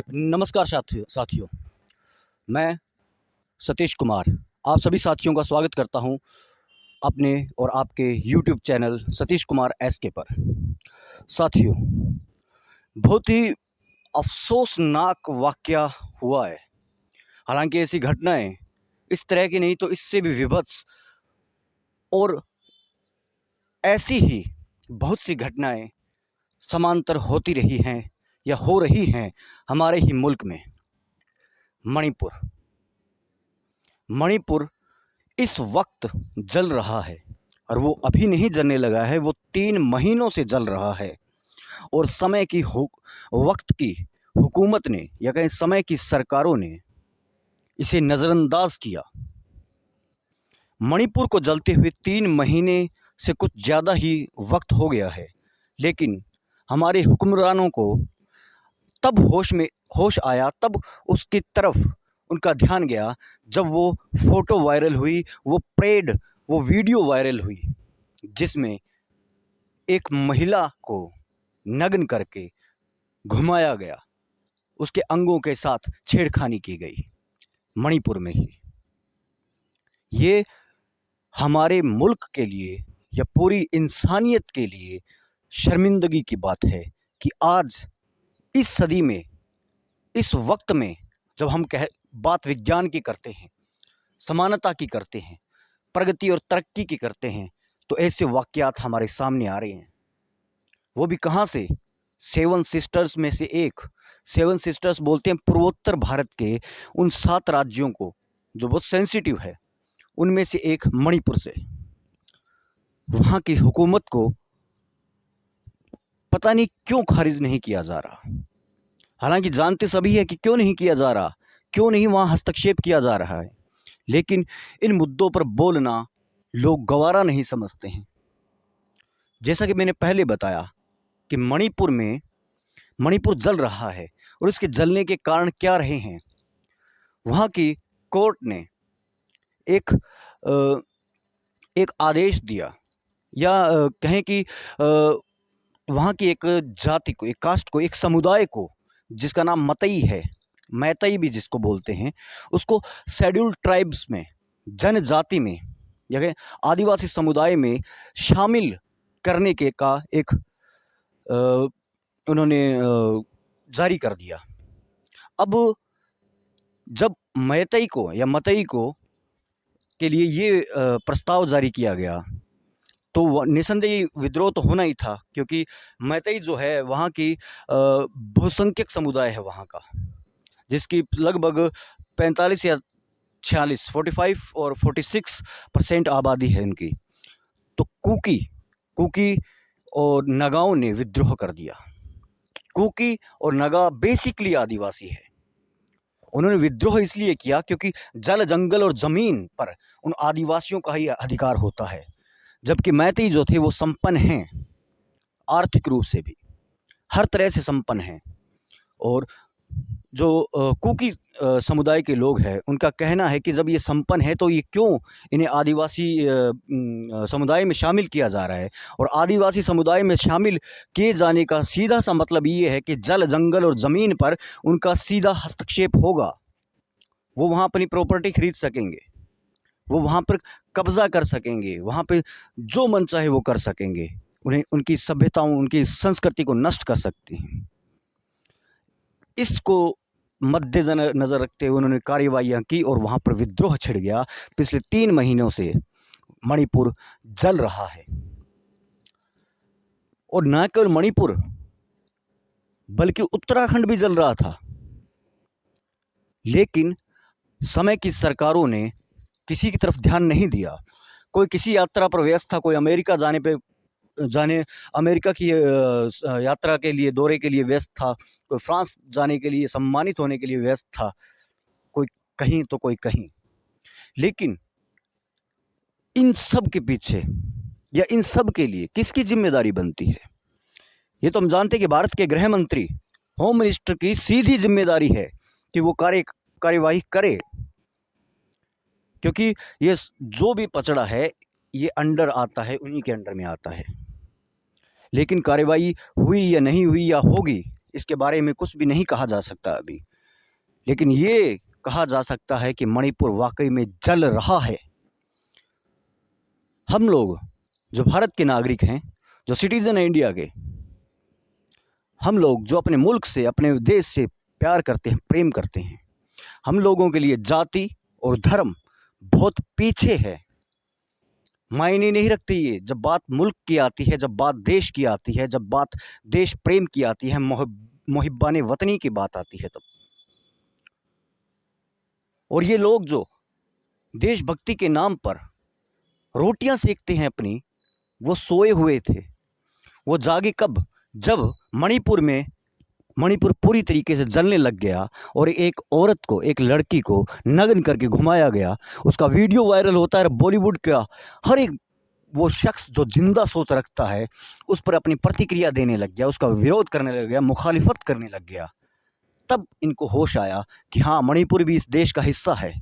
नमस्कार साथियों। मैं सतीश कुमार आप सभी साथियों का स्वागत करता हूं अपने और आपके YouTube channel Satish Kumar SK पर। साथियों, बहुत ही अफसोसनाक वाक़या हुआ है। हालांकि ऐसी घटनाएं इस तरह की नहीं तो इससे भी विभत्स और ऐसी ही बहुत सी घटनाएं समांतर होती रही हैं या हो रही हैं हमारे ही मुल्क में। मणिपुर मणिपुर इस वक्त जल रहा है और वो अभी नहीं जलने लगा है, वो 3 महीनों से जल रहा है। और वक्त की हुकूमत ने या कहीं समय की सरकारों ने इसे नज़रअंदाज किया। मणिपुर को जलते हुए 3 महीने से कुछ ज़्यादा ही वक्त हो गया है, लेकिन हमारे हुक्मरानों को तब होश आया, तब उसकी तरफ उनका ध्यान गया जब वो फ़ोटो वायरल हुई, वो वीडियो वायरल हुई जिसमें एक महिला को नग्न करके घुमाया गया, उसके अंगों के साथ छेड़खानी की गई मणिपुर में ही। ये हमारे मुल्क के लिए या पूरी इंसानियत के लिए शर्मिंदगी की बात है कि आज इस सदी में, इस वक्त में, जब हम बात विज्ञान की करते हैं, समानता की करते हैं, प्रगति और तरक्की की करते हैं, तो ऐसे वाक़यात हमारे सामने आ रहे हैं। वो भी कहाँ से? 7 सिस्टर्स में से एक। 7 सिस्टर्स बोलते हैं पूर्वोत्तर भारत के उन 7 राज्यों को जो बहुत सेंसिटिव है, उनमें से एक मणिपुर से। वहाँ की हुकूमत को पता नहीं क्यों खारिज नहीं किया जा रहा। हालांकि जानते सभी है कि क्यों नहीं किया जा रहा, क्यों नहीं वहाँ हस्तक्षेप किया जा रहा है, लेकिन इन मुद्दों पर बोलना लोग गवारा नहीं समझते हैं। जैसा कि मैंने पहले बताया कि मणिपुर जल रहा है और इसके जलने के कारण क्या रहे हैं। वहाँ की कोर्ट ने एक आदेश दिया, या कहें कि वहाँ की एक जाति को, एक कास्ट को, एक समुदाय को जिसका नाम मतई है, मैतई भी जिसको बोलते हैं, उसको शेड्यूल्ड ट्राइब्स में, जनजाति में या कहें आदिवासी समुदाय में शामिल करने के का एक उन्होंने जारी कर दिया। अब जब मैतई को या मतई को के लिए ये प्रस्ताव जारी किया गया, तो निसंदेह विद्रोह तो होना ही था, क्योंकि मैतई जो है वहाँ की बहुसंख्यक समुदाय है वहाँ का, जिसकी लगभग 45 या 46, 45 और 46% आबादी है उनकी। तो कुकी और नगाओं ने विद्रोह कर दिया। कुकी और नगा बेसिकली आदिवासी है। उन्होंने विद्रोह इसलिए किया क्योंकि जल, जंगल और ज़मीन पर उन आदिवासियों का ही अधिकार होता है, जबकि मैतेई जो थे वो संपन्न हैं, आर्थिक रूप से भी हर तरह से संपन्न हैं। और जो कुकी समुदाय के लोग हैं, उनका कहना है कि जब ये संपन्न है तो ये क्यों इन्हें आदिवासी समुदाय में शामिल किया जा रहा है। और आदिवासी समुदाय में शामिल किए जाने का सीधा सा मतलब ये है कि जल, जंगल और ज़मीन पर उनका सीधा हस्तक्षेप होगा। वो वहाँ अपनी प्रॉपर्टी खरीद सकेंगे, वो वहाँ पर कब्ज़ा कर सकेंगे, वहाँ पे जो मन चाहे वो कर सकेंगे, उन्हें उनकी सभ्यताओं, उनकी संस्कृति को नष्ट कर सकते हैं। इसको नज़र रखते हुए उन्होंने कार्रवाइयाँ की और वहाँ पर विद्रोह छिड़ गया। पिछले 3 महीनों से मणिपुर जल रहा है। और न केवल मणिपुर बल्कि उत्तराखंड भी जल रहा था, लेकिन समय की सरकारों ने किसी की तरफ ध्यान नहीं दिया। कोई किसी यात्रा पर व्यस्त था, कोई अमेरिका अमेरिका की यात्रा के लिए, दौरे के लिए व्यस्त था, कोई फ्रांस जाने के लिए, सम्मानित होने के लिए व्यस्त था, कोई कहीं तो कोई कहीं। लेकिन इन सब के पीछे या इन सब के लिए किसकी जिम्मेदारी बनती है? ये तो हम जानते हैं कि भारत के गृह मंत्री, होम मिनिस्टर की सीधी जिम्मेदारी है कि वो कार्यवाही करे, क्योंकि ये जो भी पचड़ा है ये अंडर आता है, उन्हीं के अंडर में आता है। लेकिन कार्रवाई हुई या नहीं हुई या होगी, इसके बारे में कुछ भी नहीं कहा जा सकता अभी, लेकिन ये कहा जा सकता है कि मणिपुर वाकई में जल रहा है। हम लोग जो भारत के नागरिक हैं, जो सिटीजन हैं इंडिया के, हम लोग जो अपने मुल्क से, अपने देश से प्यार करते हैं, प्रेम करते हैं, हम लोगों के लिए जाति और धर्म बहुत पीछे है, मायने नहीं रखते ये। जब बात मुल्क की आती है, जब बात देश की आती है, जब बात देश प्रेम की आती है, मोहिब्बाने वतनी की बात आती है तब। और ये लोग जो देशभक्ति के नाम पर रोटियां सेकते हैं अपनी, वो सोए हुए थे। वो जागे कब? जब मणिपुर पूरी तरीके से जलने लग गया और एक औरत को, एक लड़की को नग्न करके घुमाया गया। उसका वीडियो वायरल होता है। बॉलीवुड का हर एक वो शख्स जो जिंदा सोच रखता है उस पर अपनी प्रतिक्रिया देने लग गया, उसका विरोध करने लग गया, मुखालिफत करने लग गया। तब इनको होश आया कि हाँ, मणिपुर भी इस देश का हिस्सा है।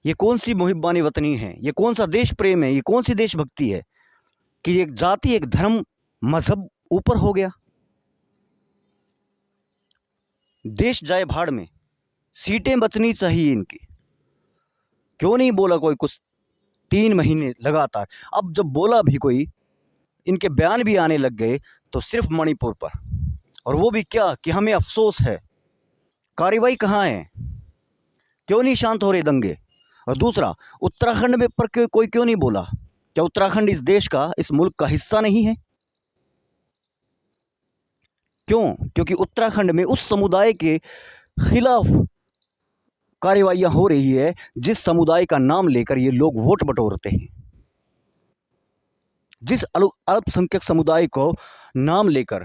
ये कौन सी मुहिब्बानी वतनी है, ये कौन सा देश प्रेम है, ये कौन सी देशभक्ति है कि एक जाति, एक धर्म, मजहब ऊपर हो गया। देश जाए भाड़ में, सीटें बचनी चाहिए इनकी। क्यों नहीं बोला कोई कुछ 3 महीने लगातार? अब जब बोला भी कोई, इनके बयान भी आने लग गए, तो सिर्फ मणिपुर पर, और वो भी क्या कि हमें अफसोस है। कार्रवाई कहाँ है? क्यों नहीं शांत हो रहे दंगे? और दूसरा, उत्तराखंड में पर कोई क्यों नहीं बोला? क्या उत्तराखंड इस देश का, इस मुल्क का हिस्सा नहीं है? क्यों? क्योंकि उत्तराखंड में उस समुदाय के खिलाफ कार्रवाइयां हो रही है जिस समुदाय का नाम लेकर ये लोग वोट बटोरते हैं, जिस अल्पसंख्यक समुदाय को नाम लेकर,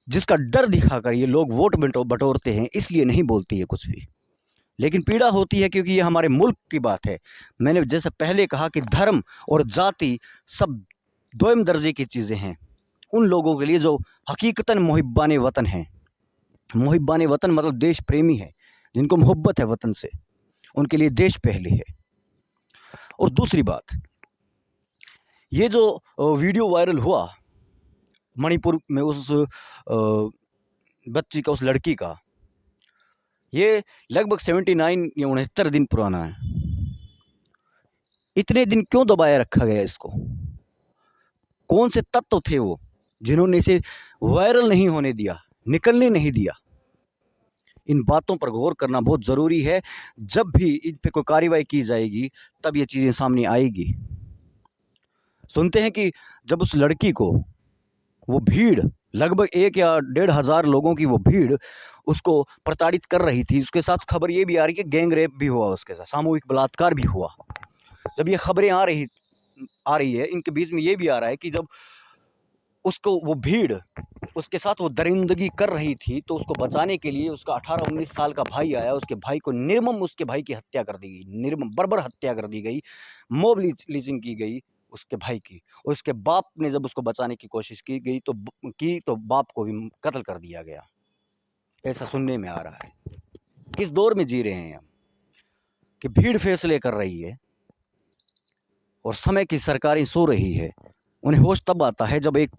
जिसका डर दिखाकर ये लोग वोट बटोरते हैं। इसलिए नहीं बोलती है कुछ भी, लेकिन पीड़ा होती है क्योंकि ये हमारे मुल्क की बात है। मैंने जैसे पहले कहा कि धर्म और जाति सब दोयम दर्जे की चीज़ें हैं उन लोगों के लिए जो हकीकतन मुहिब्बाने वतन हैं। मुहिब्बाने वतन मतलब देश प्रेमी है, जिनको मोहब्बत है वतन से, उनके लिए देश पहले है। और दूसरी बात, ये जो वीडियो वायरल हुआ मणिपुर में उस बच्ची का, उस लड़की का, ये लगभग 79 या 69 दिन पुराना है। इतने दिन क्यों दबाए रखा गया इसको? कौन से तत्व थे वो जिन्होंने इसे वायरल नहीं होने दिया, निकलने नहीं दिया? इन बातों पर गौर करना बहुत ज़रूरी है। जब भी इन पे कोई कार्रवाई की जाएगी तब ये चीज़ें सामने आएगी। सुनते हैं कि जब उस लड़की को वो भीड़, लगभग 1 या 1,500 लोगों की वो भीड़ उसको प्रताड़ित कर रही थी, उसके साथ खबर ये भी आ रही है कि गैंग रेप भी हुआ, उसके साथ सामूहिक बलात्कार भी हुआ। जब ये खबरें आ रही है, इनके बीच में ये भी आ रहा है कि जब उसको वो भीड़ उसके साथ वो दरिंदगी कर रही थी, तो उसको बचाने के लिए उसका 18-19 साल का भाई आया। उसके भाई को निर्मम, उसके भाई की हत्या कर दी गई, निर्मम बर्बर हत्या कर दी गई, मॉब लिंचिंग की गई उसके भाई की। और उसके बाप ने जब उसको बचाने की कोशिश की गई तो बाप को भी कत्ल कर दिया गया। ऐसा सुनने में आ रहा है। किस दौर में जी रहे हैं हम कि भीड़ फैसले कर रही है और समय की सरकारें सो रही है। उन्हें होश तब आता है जब एक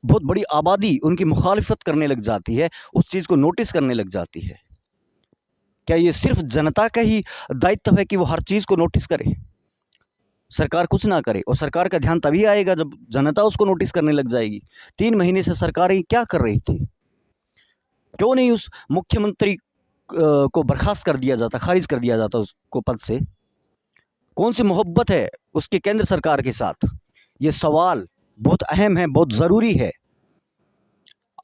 बहुत बड़ी आबादी उनकी मुखालिफत करने लग जाती है, उस चीज़ को नोटिस करने लग जाती है। क्या ये सिर्फ जनता का ही दायित्व है कि वो हर चीज़ को नोटिस करे, सरकार कुछ ना करे? और सरकार का ध्यान तभी आएगा जब जनता उसको नोटिस करने लग जाएगी। 3 महीने से सरकारें क्या कर रही थी? क्यों नहीं उस मुख्यमंत्री को बर्खास्त कर दिया जाता, खारिज कर दिया जाता उसको पद से? कौन सी मोहब्बत है उसके केंद्र सरकार के साथ? ये सवाल बहुत अहम है, बहुत ज़रूरी है।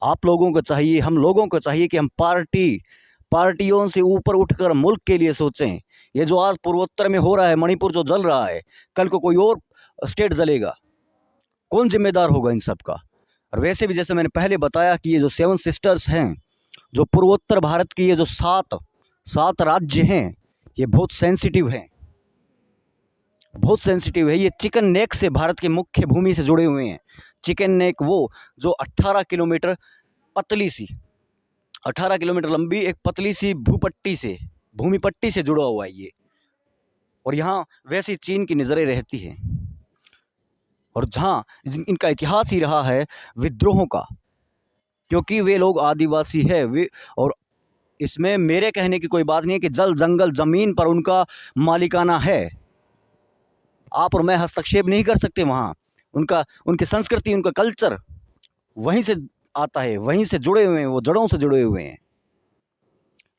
आप लोगों को चाहिए, हम लोगों को चाहिए कि हम पार्टियों से ऊपर उठकर मुल्क के लिए सोचें। ये जो आज पूर्वोत्तर में हो रहा है, मणिपुर जो जल रहा है, कल को कोई और स्टेट जलेगा, कौन जिम्मेदार होगा इन सब का? और वैसे भी जैसे मैंने पहले बताया कि ये जो 7 सिस्टर्स हैं, जो पूर्वोत्तर भारत की ये जो 7 राज्य हैं, ये बहुत सेंसिटिव हैं, बहुत सेंसिटिव है। ये चिकन नेक से भारत के मुख्य भूमि से जुड़े हुए हैं। चिकन नेक वो जो 18 किलोमीटर पतली सी, 18 किलोमीटर लंबी एक पतली सी भूमि पट्टी से जुड़ा हुआ है ये। और यहाँ वैसी चीन की नज़रें रहती हैं। और जहाँ इनका इतिहास ही रहा है विद्रोहों का, क्योंकि वे लोग आदिवासी है। वे, और इसमें मेरे कहने की कोई बात नहीं है कि जल जंगल ज़मीन पर उनका मालिकाना है। आप और मैं हस्तक्षेप नहीं कर सकते वहाँ। उनकी संस्कृति, उनका कल्चर वहीं से आता है, वहीं से जुड़े हुए हैं, वो जड़ों से जुड़े हुए हैं।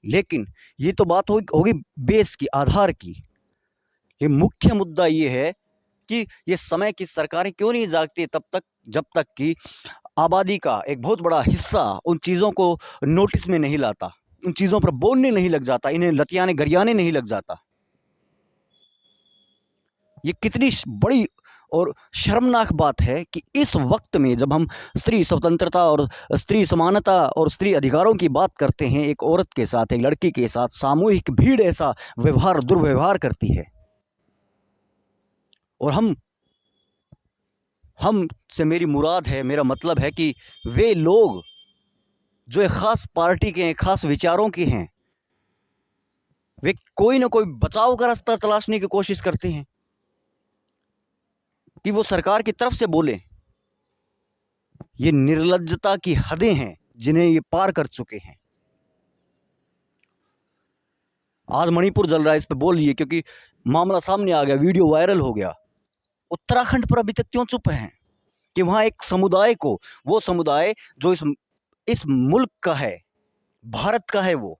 लेकिन ये तो बात होगी बेस की, आधार की। ये मुख्य मुद्दा ये है कि ये समय की सरकारें क्यों नहीं जागती तब तक, जब तक कि आबादी का एक बहुत बड़ा हिस्सा उन चीज़ों को नोटिस में नहीं लाता, उन चीज़ों पर बोलने नहीं लग जाता, इन्हें लतियाने गरियाने नहीं लग जाता। ये कितनी बड़ी और शर्मनाक बात है कि इस वक्त में जब हम स्त्री स्वतंत्रता और स्त्री समानता और स्त्री अधिकारों की बात करते हैं, एक औरत के साथ, एक लड़की के साथ सामूहिक भीड़ ऐसा व्यवहार, दुर्व्यवहार करती है। और हम से मेरी मुराद है, मेरा मतलब है कि वे लोग जो एक ख़ास पार्टी के हैं, ख़ास विचारों के हैं, वे कोई ना कोई बचाव का रास्ता तलाशने की कोशिश करते हैं कि वो सरकार की तरफ से बोले। ये निर्लज्जता की हदें हैं जिन्हें ये पार कर चुके हैं। आज मणिपुर जल रहा है, इस पे बोल लिए क्योंकि मामला सामने आ गया, वीडियो वायरल हो गया। उत्तराखंड पर अभी तक क्यों चुप हैं कि वहां एक समुदाय को, वो समुदाय जो इस मुल्क का है, भारत का है, वो,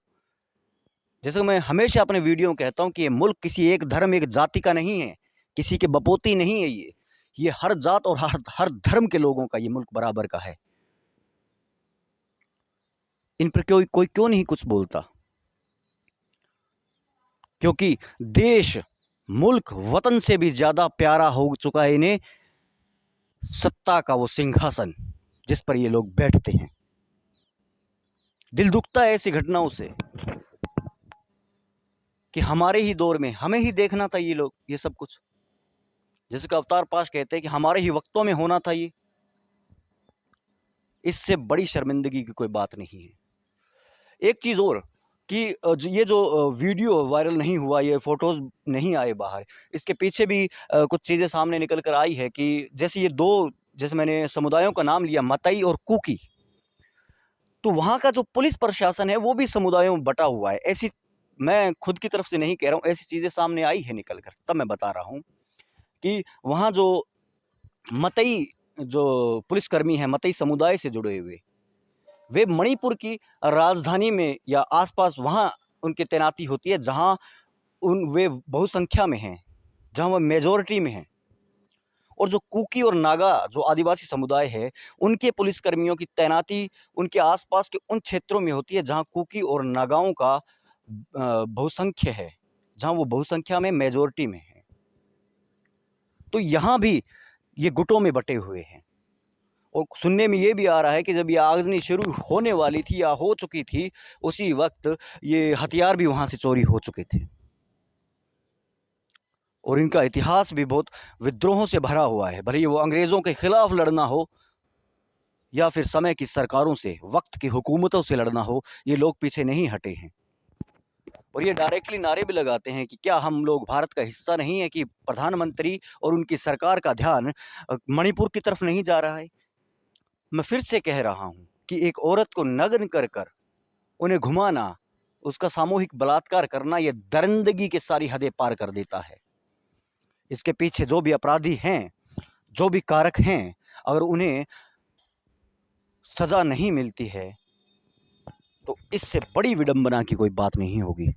जैसे मैं हमेशा अपने वीडियो में कहता हूं कि ये मुल्क किसी एक धर्म, एक जाति का नहीं है, किसी के बपोती नहीं है। ये हर जात और हर धर्म के लोगों का ये मुल्क बराबर का है। इन पर कोई क्यों नहीं कुछ बोलता? क्योंकि देश, मुल्क, वतन से भी ज्यादा प्यारा हो चुका है इन्हें सत्ता का वो सिंहासन जिस पर ये लोग बैठते हैं। दिल दुखता है ऐसी घटनाओं से कि हमारे ही दौर में हमें ही देखना था ये लोग, ये सब कुछ, जैसे कि अवतार पाश कहते हैं कि हमारे ही वक्तों में होना था ये। इससे बड़ी शर्मिंदगी की कोई बात नहीं है। एक चीज़ और कि ये जो वीडियो वायरल नहीं हुआ, ये फोटोज़ नहीं आए बाहर, इसके पीछे भी कुछ चीज़ें सामने निकल कर आई है कि जैसे ये दो, जैसे मैंने समुदायों का नाम लिया, मतई और कुकी, तो वहाँ का जो पुलिस प्रशासन है वो भी समुदायों में बटा हुआ है। ऐसी, मैं खुद की तरफ से नहीं कह रहा हूँ, ऐसी चीज़ें सामने आई है निकल कर, तब मैं बता रहा हूँ कि वहाँ जो मतई, जो पुलिसकर्मी हैं मतई समुदाय से जुड़े हुए, वे मणिपुर की राजधानी में या आसपास वहाँ उनकी तैनाती होती है जहाँ वे बहुसंख्या में हैं, जहाँ वो मेजॉरिटी में हैं। और जो कुकी और नागा जो आदिवासी समुदाय है, उनके पुलिसकर्मियों की तैनाती उनके आसपास के उन क्षेत्रों में होती है जहाँ कुकी और नागाओं का बहुसंख्य है, जहाँ वो बहुसंख्या में मेजॉरिटी में है। तो यहाँ भी ये गुटों में बटे हुए हैं। और सुनने में ये भी आ रहा है कि जब ये आगजनी शुरू होने वाली थी या हो चुकी थी, उसी वक्त ये हथियार भी वहाँ से चोरी हो चुके थे। और इनका इतिहास भी बहुत विद्रोहों से भरा हुआ है, भले वो अंग्रेज़ों के खिलाफ लड़ना हो या फिर समय की सरकारों से, वक्त की हुकूमतों से लड़ना हो, ये लोग पीछे नहीं हटे हैं। और ये डायरेक्टली नारे भी लगाते हैं कि क्या हम लोग भारत का हिस्सा नहीं है, कि प्रधानमंत्री और उनकी सरकार का ध्यान मणिपुर की तरफ नहीं जा रहा है। मैं फिर से कह रहा हूँ कि एक औरत को नग्न कर कर उन्हें घुमाना, उसका सामूहिक बलात्कार करना, ये दरिंदगी की सारी हदें पार कर देता है। इसके पीछे जो भी अपराधी हैं, जो भी कारक हैं, अगर उन्हें सज़ा नहीं मिलती है तो इससे बड़ी विडंबना की कोई बात नहीं होगी।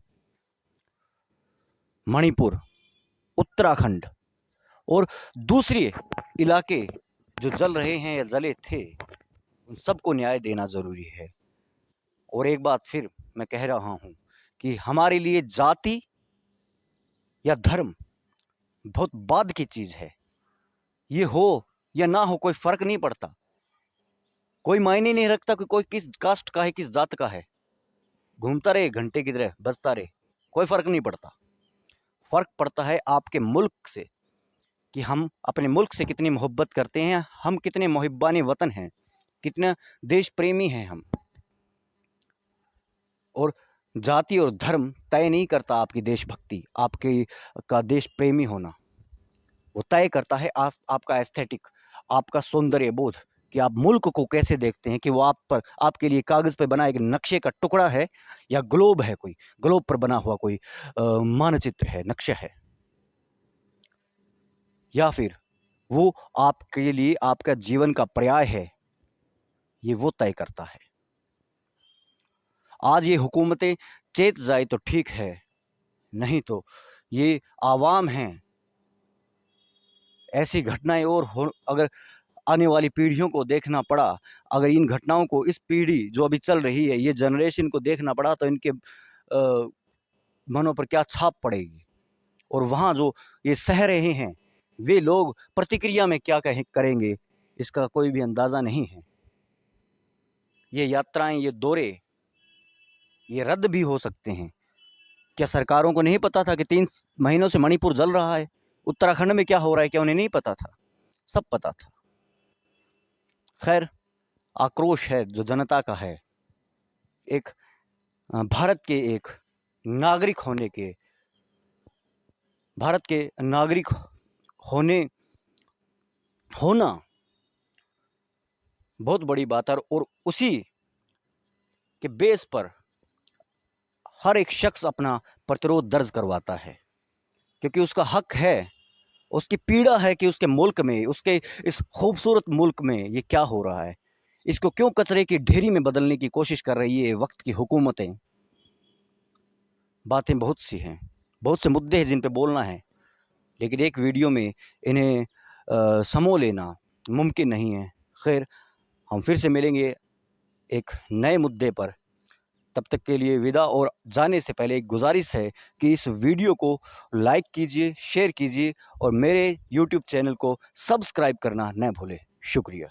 मणिपुर, उत्तराखंड और दूसरे इलाके जो जल रहे हैं या जले थे, उन सबको न्याय देना ज़रूरी है। और एक बात फिर मैं कह रहा हूँ कि हमारे लिए जाति या धर्म बहुत बाद की चीज़ है। ये हो या ना हो कोई फ़र्क नहीं पड़ता, कोई मायने नहीं रखता कि कोई किस कास्ट का है, किस जात का है। घूमता रहे घंटे की तरह, बजता रहे, कोई फ़र्क नहीं पड़ता। फ़र्क पड़ता है आपके मुल्क से, कि हम अपने मुल्क से कितनी मोहब्बत करते हैं, हम कितने मुहिब्बान वतन हैं, कितना देश प्रेमी हैं हम। और जाति और धर्म तय नहीं करता आपकी देशभक्ति, आपके का देश प्रेमी होना। वो तय करता है आपका एस्थेटिक, आपका सौंदर्य बोध, कि आप मुल्क को कैसे देखते हैं, कि वो आपके लिए कागज़ पे बना एक नक्शे का टुकड़ा है, या ग्लोब है, कोई ग्लोब पर बना हुआ कोई मानचित्र है, नक्शा है, या फिर वो आपके लिए आपका जीवन का पर्याय है, ये वो तय करता है। आज ये हुकूमतें चेत जाए तो ठीक है, नहीं तो ये आवाम हैं। ऐसी घटनाएं और अगर आने वाली पीढ़ियों को देखना पड़ा, अगर इन घटनाओं को इस पीढ़ी जो अभी चल रही है, ये जनरेशन को देखना पड़ा, तो इनके मनों पर क्या छाप पड़ेगी, और वहाँ जो ये सह रहे हैं वे लोग प्रतिक्रिया में क्या करेंगे, इसका कोई भी अंदाज़ा नहीं है। ये यात्राएं, ये दौरे, ये रद्द भी हो सकते हैं। क्या सरकारों को नहीं पता था कि 3 महीनों से मणिपुर जल रहा है, उत्तराखंड में क्या हो रहा है, क्या उन्हें नहीं पता था? सब पता था। खैर, आक्रोश है जो जनता का है, एक भारत के एक नागरिक होने के, भारत के नागरिक होना बहुत बड़ी बात है, और उसी के बेस पर हर एक शख्स अपना प्रतिरोध दर्ज करवाता है, क्योंकि उसका हक है, उसकी पीड़ा है कि उसके मुल्क में, उसके इस खूबसूरत मुल्क में ये क्या हो रहा है, इसको क्यों कचरे की ढेरी में बदलने की कोशिश कर रही है वक्त की हुकूमतें। बातें बहुत सी हैं, बहुत से मुद्दे हैं जिन पे बोलना है, लेकिन एक वीडियो में इन्हें समो लेना मुमकिन नहीं है। खैर, हम फिर से मिलेंगे एक नए मुद्दे पर, तब तक के लिए विदा। और जाने से पहले एक गुजारिश है कि इस वीडियो को लाइक कीजिए, शेयर कीजिए, और मेरे यूट्यूब चैनल को सब्सक्राइब करना न भूलें। शुक्रिया।